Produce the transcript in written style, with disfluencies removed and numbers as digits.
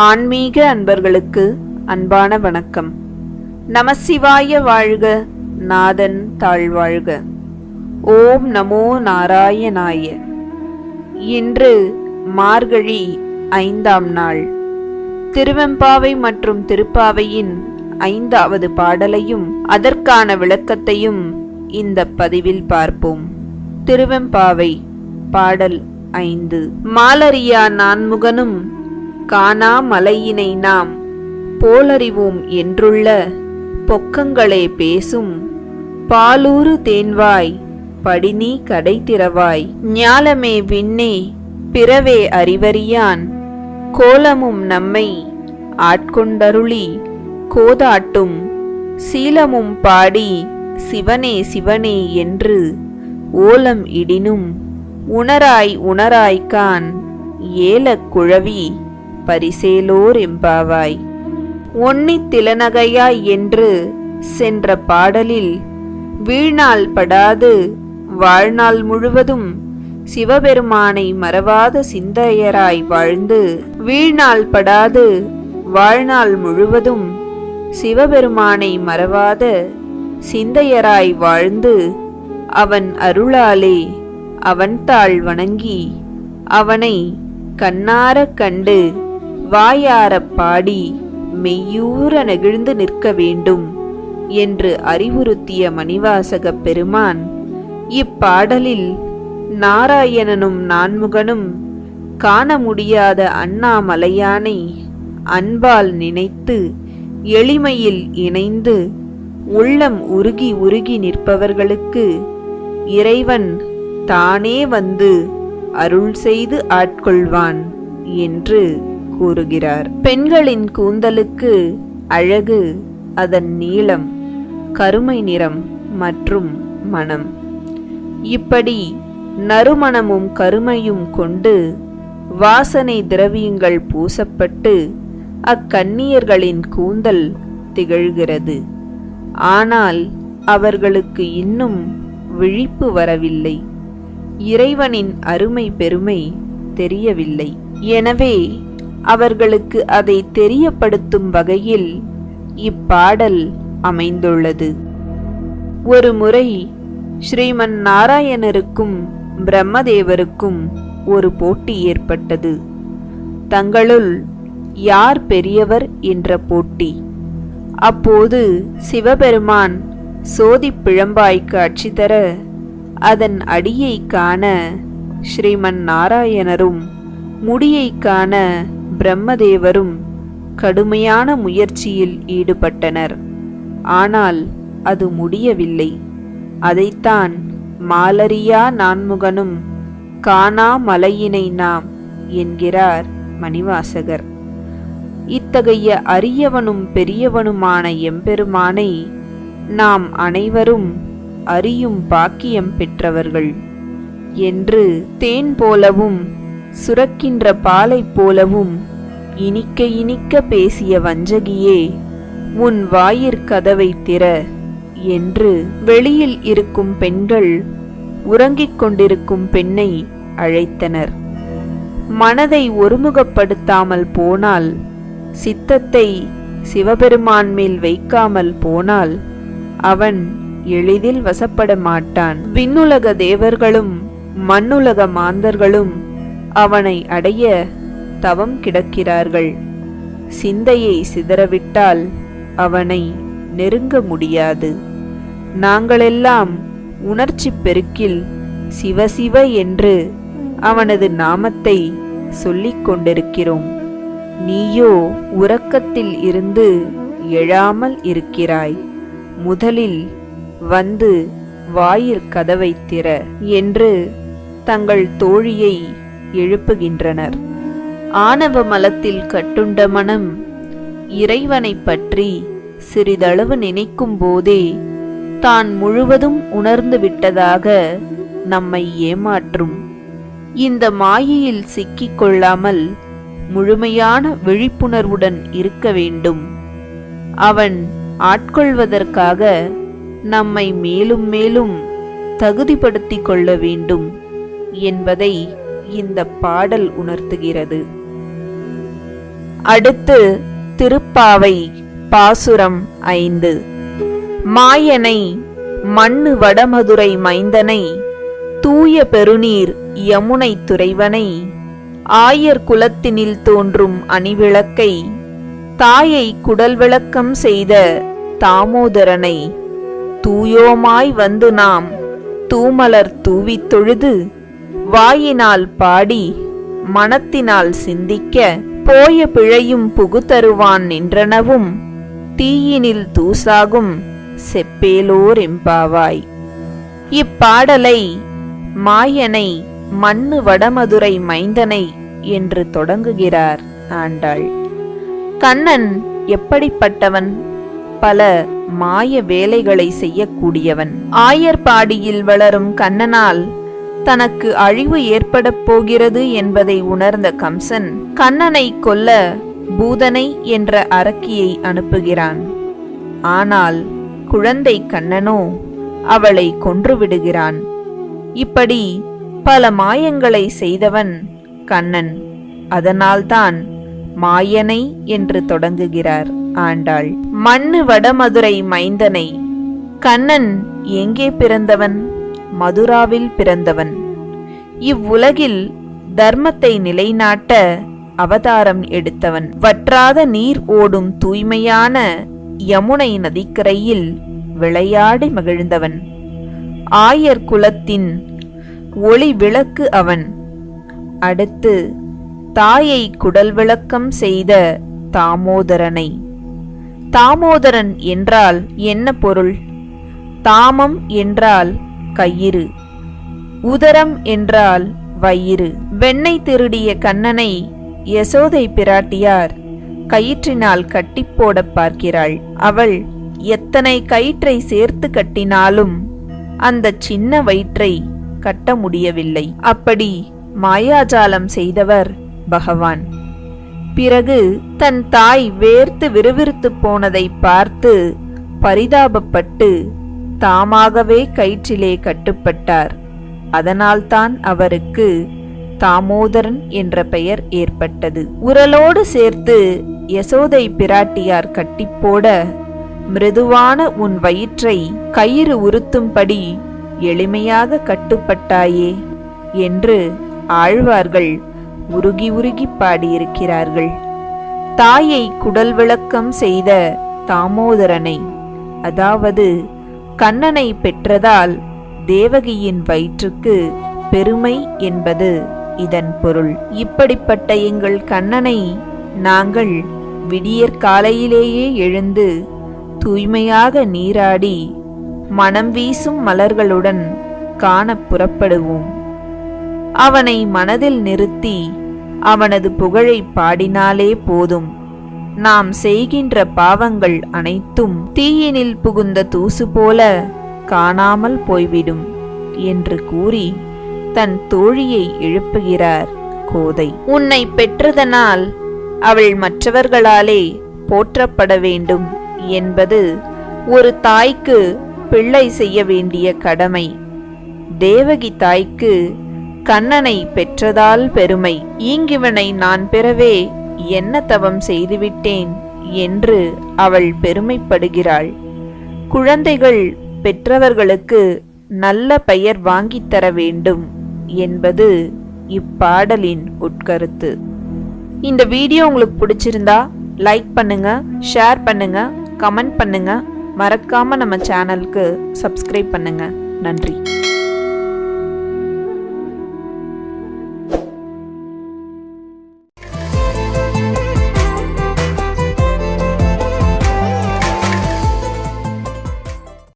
ஆன்மீக அன்பர்களுக்கு அன்பான வணக்கம். நமசிவாய வாழ்க, நாதன் தாழ்வாழ்க. ஓம் நமோ நாராயணாய. இன்று மார்கழி 5ஆம் நாள். திருவெம்பாவை மற்றும் திருப்பாவையின் 5வது பாடலையும் அதற்கான விளக்கத்தையும் இந்த பதிவில் பார்ப்போம். திருவெம்பாவை பாடல் 5. மாலரியா நான்முகனும் காணா மலையினை நாம் போலறிவோம் என்றுள்ள பொக்கங்களே பேசும் பாலூறு தேன்வாய் படினி கடை திறவாய் ஞாலமே விண்ணே பிறவே அறிவறியான் கோலமும் நம்மை ஆட்கொண்டருளி கோதாட்டும் சீலமும் பாடி சிவனே சிவனே என்று ஓலம் இடினும் உணராய் உணராய்கான் ஏலக் குழவி பரிசேலோர் எம்பாவாய். ஒன்னித் திலநகையாய் என்று சென்ற பாடலில் வீழ்நாள் படாது வாழ்நாள் முழுவதும் சிவபெருமானை மறவாத சிந்தையராய் வாழ்ந்து வீழ்நாள் படாது வாழ்நாள் முழுவதும் சிவபெருமானை மறவாத சிந்தையராய் வாழ்ந்து அவன் அருளாலே அவன்தாள் வணங்கி அவனை கண்ணாரக் கண்டு வாயாரப் பாடி மெய்யூற நெகிழ்ந்து நிற்க வேண்டும் என்று அறிவுறுத்திய மணிவாசகப் பெருமான் இப்பாடலில் நாராயணனும் நான்முகனும் காண முடியாத அண்ணாமலையானை அன்பால் நினைத்து எளிமையில் இணைந்து உள்ளம் உருகி உருகி நிற்பவர்களுக்கு இறைவன் தானே வந்து அருள் செய்து ஆட்கொள்வான் என்று கூறுகிறார். பெண்களின் கூந்தலுக்கு அழகு அதன் நீளம், கருமை நிறம் மற்றும் மணம். இப்படி நறுமணமும் கருமையும் கொண்டு வாசனை திரவியங்கள் பூசப்பட்டு அக்கன்னியர்களின் கூந்தல் திகழ்கிறது. ஆனால் அவர்களுக்கு இன்னும் விழிப்பு வரவில்லை. இறைவனின் அருமை பெருமை தெரியவில்லை. எனவே அவர்களுக்கு அதை தெரியப்படுத்தும் வகையில் இப்பாடல் அமைந்துள்ளது. ஒரு முறை ஸ்ரீமன் நாராயணருக்கும் பிரம்மதேவருக்கும் ஒரு போட்டி ஏற்பட்டது. தங்களுள் யார் பெரியவர் என்ற போட்டி. அப்போது சிவபெருமான் சோதிப் பிழம்பாய் காட்சி தர அதன் அடியை காண ஸ்ரீமன் நாராயணரும் முடியை காண பிரம்மதேவரும் கடுமையான முயற்சியில் ஈடுபட்டனர். ஆனால் அது முடியவில்லை. அதைத்தான் மாலரியா நான்முகனும் காணா மலையினை நாம் என்கிறார் மணிவாசகர். இத்தகைய அரியவனும் பெரியவனுமான எம்பெருமானை நாம் அனைவரும் அறியும் பாக்கியம் பெற்றவர்கள் என்று தேன் போலவும் சுரக்கின்ற பாலை போலவும் இனிக்க இனிக்க பேசிய வஞ்சகியே உன் வாயிற்கதவை திற என்று வெளியில் இருக்கும் பெண்கள் உறங்கிக் கொண்டிருக்கும் பெண்ணை அழைத்தனர். மனதை ஒருமுகப்படுத்தாமல் போனால், சித்தத்தை சிவபெருமான் மேல் வைக்காமல் போனால் அவன் எளிதில் வசப்பட மாட்டான். விண்ணுலக தேவர்களும் மண்ணுலக மாந்தர்களும் அவனை அடைய தவம் கிடக்கிறார்கள். சிந்தையை சிதறவிட்டால் அவனை நெருங்க முடியாது. நாங்களெல்லாம் உணர்ச்சி பெருக்கில் சிவசிவ என்று அவனது நாமத்தை சொல்லிக் கொண்டிருக்கிறோம். நீயோ உறக்கத்தில் இருந்து எழாமல் இருக்கிறாய். முதலில் வந்து வாயிற்கதவை திற என்று தங்கள் தோழியை எழுப்புகின்றனர். ஆணவ மலத்தில் கட்டுண்ட மனம் இறைவனை பற்றி சிறிதளவு நினைக்கும் போதே தான் முழுவதும் உணர்ந்து விட்டதாக நம்மை ஏமாற்றும். இந்த மாயையில் சிக்கிக் கொள்ளாமல் முழுமையான விழிப்புணர்வுடன் இருக்க வேண்டும். அவன் ஆட்கொள்வதற்காக நம்மை மேலும் மேலும் தகுதிப்படுத்திக் கொள்ள வேண்டும் என்பதை இந்த பாடல் உணர்த்துகிறது. அடுத்து திருப்பாவை பாசுரம் 5. மாயனை மண்ணு வடமதுரை மைந்தனை தூய பெருநீர் யமுனை துறைவனை ஆயர் குலத்தினில் தோன்றும் அணிவிளக்கை தாயை குடல் விளக்கம் செய்த தாமோதரனை தூயோமாய் வந்து நாம் தூமலர் தூவித் தொழுது வாயினால் பாடி மனத்தினால் சிந்திக்க போய பிழையும் புகுதருவான் நின்றனவும் தீயினில் தூசாகும் செப்பேலோர் எம்பாவாய். இப்பாடலை மாயனை மண்ணு வடமதுரை மைந்தனை என்று தொடங்குகிறார் ஆண்டாள். கண்ணன் எப்படிப்பட்டவன்? பல மாய வேலைகளை செய்யக்கூடியவன். ஆயர்பாடியில் வளரும் கண்ணனால் தனக்கு அழிவு ஏற்பட போகிறது என்பதை உணர்ந்த கம்சன் கண்ணனை கொல்ல பூதனை என்ற அரக்கியை அனுப்புகிறான். ஆனால் குழந்தை கண்ணனோ அவளை கொன்றுவிடுகிறான். இப்படி பல மாயங்களை செய்தவன் கண்ணன். அதனால்தான் மாயனை என்று தொடங்குகிறார் ஆண்டாள். மண்ணு வடமதுரை மைந்தனை. கண்ணன் எங்கே பிறந்தவன்? மதுராவில் பிறந்தவன். இவ்வுலகில் தர்மத்தை நிலைநாட்ட அவதாரம் எடுத்தவன். வற்றாத நீர் ஓடும் தூய்மையான யமுனை நதிக்கரையில் விளையாடி மகிழ்ந்தவன். ஆயர் குலத்தின் ஒளி விளக்கு அவன். அடுத்து தாயை குடல் விளக்கம் செய்த தாமோதரனை. தாமோதரன் என்றால் என்ன பொருள்? தாமம் என்றால் கயிறு, உதரம் என்றால் வயிறு. வெண்ணெய் திருடிய கண்ணனை யசோதை பிராட்டியார் கயிற்றினால் கட்டிப்போட பார்க்கிறாள். அவள் எத்தனை கயிற்றை சேர்த்து கட்டினாலும் அந்த சின்ன வயிற்றை கட்ட முடியவில்லை. அப்படி மாயாஜாலம் செய்தவர் பகவான். பிறகு தன் தாய் வேர்த்து விறுவிறுத்து போனதை பார்த்து பரிதாபப்பட்டு தாமாகவே கயிற்றிலே கட்டுப்பட்டார். அதனால்தான் அவருக்கு தாமோதரன் என்ற பெயர் ஏற்பட்டது. உரலோடு சேர்த்து யசோதை பிராட்டியார் கட்டிப்போட மிருதுவான உன் வயிற்றை கயிறு உறுத்தும்படி எளிமையாக கட்டுப்பட்டாயே என்று ஆழ்வார்கள் உருகி உருகி பாடியிருக்கிறார்கள். தாயை குடல் விளக்கம் செய்த தாமோதரனை, அதாவது கண்ணனை பெற்றதால் தேவகியின் வயிற்றுக்கு பெருமை என்பது இதன் பொருள். இப்படிப்பட்ட எங்கள் கண்ணனை நாங்கள் விடியற்காலையிலேயே எழுந்து தூய்மையாக நீராடி மனம் வீசும் மலர்களுடன் காண புறப்படுவோம். அவனை மனதில் நிறுத்தி அவனது புகழை பாடினாலே போதும். நாம் செய்கின்ற பாவங்கள் அனைத்தும் தீயினில் புகுந்த தூசு போல காணாமல் போய்விடும் என்று கூறி தன் தோழியை எழுப்புகிறார் கோதை. உன்னை பெற்றதனால் அவள் மற்றவர்களாலே போற்றப்பட வேண்டும் என்பது ஒரு தாய்க்கு பிள்ளை செய்ய வேண்டிய கடமை. தேவகி தாய்க்கு கண்ணனை பெற்றதால் பெருமை. ஈங்கிவனை நான் பெறவே என்ன தவம் செய்துவிட்டேன் என்று அவள் பெருமைப்படுகிறாள். குழந்தைகள் பெற்றவர்களுக்கு நல்ல பெயர் வாங்கித்தர வேண்டும் என்பது இப்பாடலின் உட்கருத்து. இந்த வீடியோ உங்களுக்கு பிடிச்சிருந்தா லைக் பண்ணுங்க, ஷேர் பண்ணுங்க, கமெண்ட் பண்ணுங்க. மறக்காம நம்ம சேனலுக்கு சப்ஸ்கிரைப் பண்ணுங்க. நன்றி.